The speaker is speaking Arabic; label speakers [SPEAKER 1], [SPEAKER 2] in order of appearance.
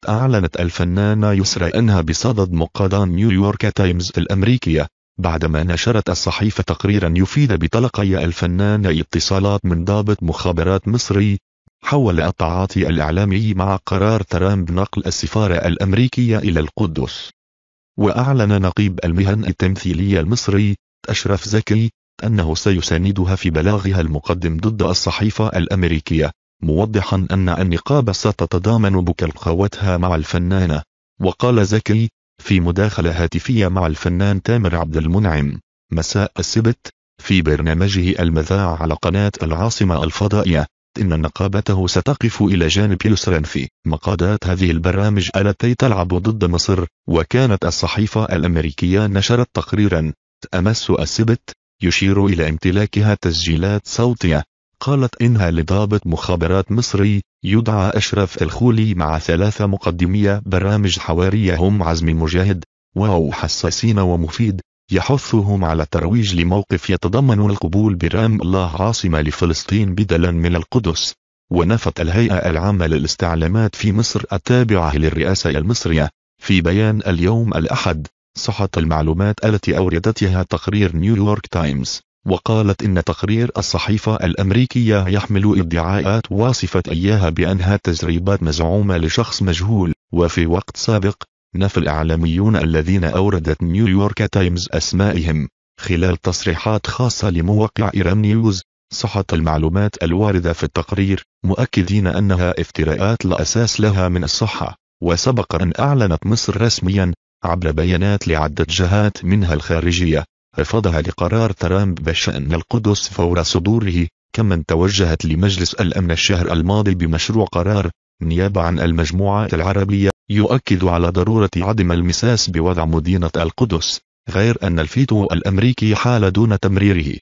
[SPEAKER 1] أعلنت الفنانة يسرى أنها بصدد مقاضاة نيويورك تايمز الأمريكية بعدما نشرت الصحيفة تقريرا يفيد بتلقي الفنانة اتصالات من ضابط مخابرات مصري حول التعاطي الإعلامي مع قرار ترامب نقل السفارة الأمريكية إلى القدس. وأعلن نقيب المهن التمثيلية المصري أشرف زكي أنه سيساندها في بلاغها المقدم ضد الصحيفة الأمريكية، موضحا أن النقابة ستتضامن بكلقوتها مع الفنانة. وقال زكي في مداخلة هاتفية مع الفنان تامر عبد المنعم مساء السبت في برنامجه المذاع على قناة العاصمة الفضائية إن نقابته ستقف إلى جانب يسرى في مقاضاة هذه البرامج التي تلعب ضد مصر. وكانت الصحيفة الأمريكية نشرت تقريرا أمس السبت يشير إلى امتلاكها تسجيلات صوتية قالت إنها لضابط مخابرات مصري يدعى أشرف الخولي مع 3 مقدمي برامج حوارية هم عزمي مجاهد وحساسين ومفيد يحثهم على الترويج لموقف يتضمن القبول برام الله عاصمة لفلسطين بدلا من القدس. ونفت الهيئة العامة للاستعلامات في مصر التابعة للرئاسة المصرية في بيان اليوم الأحد صحة المعلومات التي أوردتها تقرير نيويورك تايمز، وقالت إن تقرير الصحيفة الأمريكية يحمل ادعاءات واصفت إياها بأنها تسريبات مزعومة لشخص مجهول. وفي وقت سابق نفى الإعلاميون الذين أوردت نيويورك تايمز أسمائهم خلال تصريحات خاصة لموقع إيران نيوز صحة المعلومات الواردة في التقرير، مؤكدين أنها افتراءات لا أساس لها من الصحة. وسبق أن أعلنت مصر رسميا عبر بيانات لعدة جهات منها الخارجية رفضها لقرار ترامب بشأن القدس فور صدوره، كمن توجهت لمجلس الأمن الشهر الماضي بمشروع قرار نيابة عن المجموعة العربية يؤكد على ضرورة عدم المساس بوضع مدينة القدس، غير أن الفيتو الأمريكي حال دون تمريره.